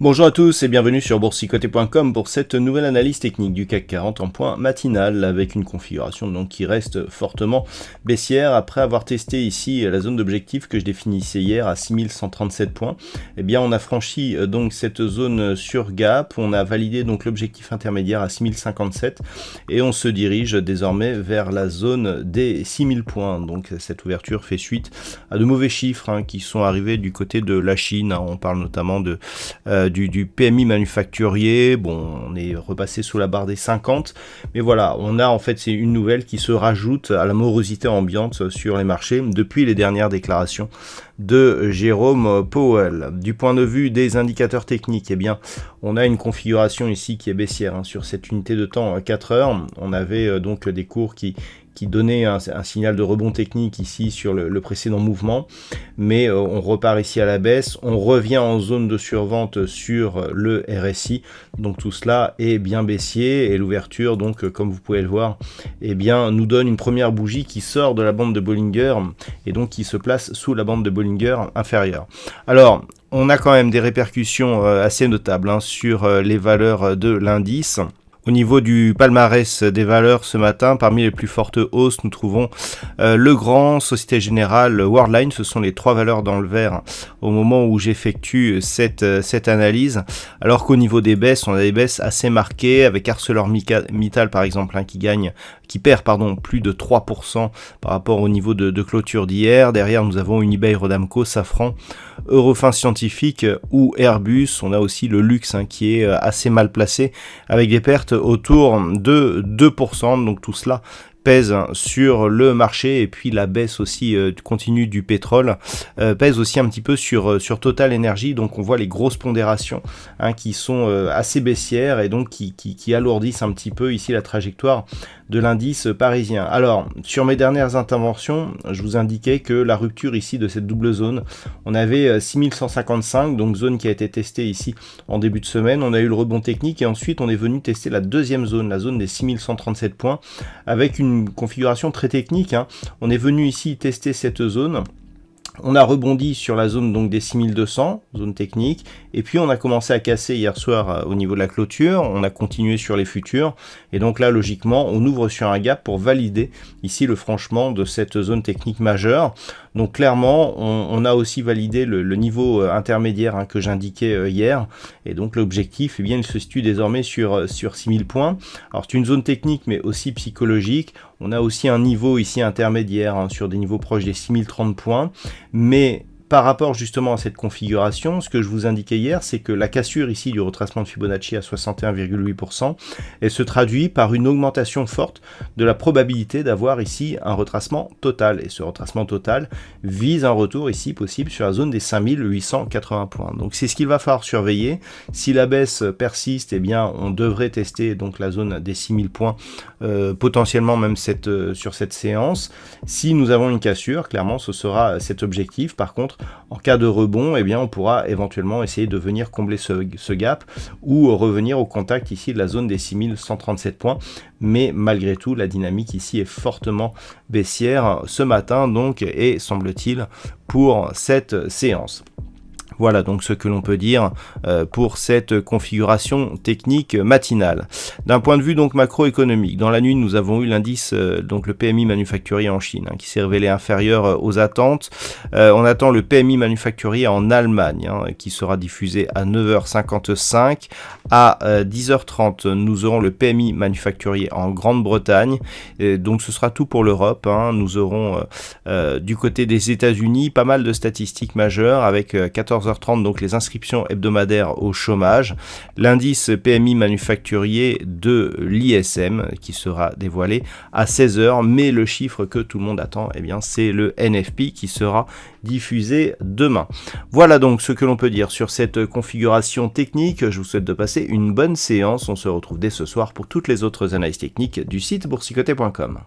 Bonjour à tous et bienvenue sur boursicoté.com pour cette nouvelle analyse technique du CAC 40 en point matinal avec une configuration donc qui reste fortement baissière après avoir testé ici la zone d'objectif que je définissais hier à 6137 points. Eh bien on a franchi donc cette zone sur gap, on a validé donc l'objectif intermédiaire à 6057 et on se dirige désormais vers la zone des 6000 points. Donc cette ouverture fait suite à de mauvais chiffres qui sont arrivés du côté de la Chine. On parle notamment du PMI manufacturier. Bon, on est repassé sous la barre des 50, mais voilà, on a en fait, c'est une nouvelle qui se rajoute à la morosité ambiante sur les marchés depuis les dernières déclarations de Jérôme Powell. Du point de vue des indicateurs techniques, eh bien, on a une configuration ici qui est baissière sur cette unité de temps 4 heures. On avait donc des cours qui donnait un signal de rebond technique ici sur le précédent mouvement, mais on repart ici à la baisse, on revient en zone de survente sur le RSI, donc tout cela est bien baissier et l'ouverture, donc comme vous pouvez le voir, eh bien, nous donne une première bougie qui sort de la bande de Bollinger et donc qui se place sous la bande de Bollinger inférieure. Alors, on a quand même des répercussions assez notables sur les valeurs de l'indice. Au niveau du palmarès des valeurs ce matin, parmi les plus fortes hausses, nous trouvons Legrand, Société Générale, Worldline. Ce sont les trois valeurs dans le vert au moment où j'effectue cette analyse. Alors qu'au niveau des baisses, on a des baisses assez marquées avec ArcelorMittal par exemple qui perd plus de 3% par rapport au niveau de clôture d'hier. Derrière, nous avons Unibail Rodamco, Safran, Eurofins Scientifique ou Airbus. On a aussi le luxe qui est assez mal placé avec des pertes autour de 2%. Donc tout cela pèse sur le marché et puis la baisse aussi continue du pétrole pèse aussi un petit peu sur Total Energy. Donc on voit les grosses pondérations qui sont assez baissières et donc qui alourdissent un petit peu ici la trajectoire de l'indice parisien. Alors sur mes dernières interventions, je vous indiquais que la rupture ici de cette double zone, on avait 6155, donc zone qui a été testée ici en début de semaine. On a eu le rebond technique et ensuite on est venu tester la deuxième zone, la zone des 6137 points avec une configuration très technique. On est venu ici tester cette zone. On a rebondi sur la zone donc des 6200, zone technique, et puis on a commencé à casser hier soir au niveau de la clôture, on a continué sur les futurs, et donc là logiquement on ouvre sur un gap pour valider ici le franchissement de cette zone technique majeure. Donc clairement on a aussi validé le niveau intermédiaire que j'indiquais hier, et donc l'objectif il se situe désormais sur 6000 points. Alors c'est une zone technique mais aussi psychologique. On a aussi un niveau ici intermédiaire sur des niveaux proches des 6030 points, mais par rapport justement à cette configuration, ce que je vous indiquais hier, c'est que la cassure ici du retracement de Fibonacci à 61,8%, elle se traduit par une augmentation forte de la probabilité d'avoir ici un retracement total. Et ce retracement total vise un retour ici possible sur la zone des 5880 points. Donc c'est ce qu'il va falloir surveiller. Si la baisse persiste, eh bien on devrait tester donc la zone des 6000 points, potentiellement même sur cette séance. Si nous avons une cassure, clairement ce sera cet objectif. Par contre, en cas de rebond, eh bien, on pourra éventuellement essayer de venir combler ce gap ou revenir au contact ici de la zone des 6137 points. Mais malgré tout, la dynamique ici est fortement baissière ce matin, donc, et semble-t-il, pour cette séance. Voilà donc ce que l'on peut dire pour cette configuration technique matinale. D'un point de vue donc macroéconomique, dans la nuit nous avons eu l'indice donc le PMI manufacturier en Chine qui s'est révélé inférieur aux attentes. On attend le PMI manufacturier en Allemagne qui sera diffusé à 9h55. À 10h30 nous aurons le PMI manufacturier en Grande-Bretagne. Donc ce sera tout pour l'Europe. Nous aurons du côté des États-Unis pas mal de statistiques majeures avec 14 14h30, donc les inscriptions hebdomadaires au chômage, l'indice PMI manufacturier de l'ISM qui sera dévoilé à 16h, mais le chiffre que tout le monde attend, eh bien, c'est le NFP qui sera diffusé demain. Voilà donc ce que l'on peut dire sur cette configuration technique. Je vous souhaite de passer une bonne séance. On se retrouve dès ce soir pour toutes les autres analyses techniques du site boursicoté.com.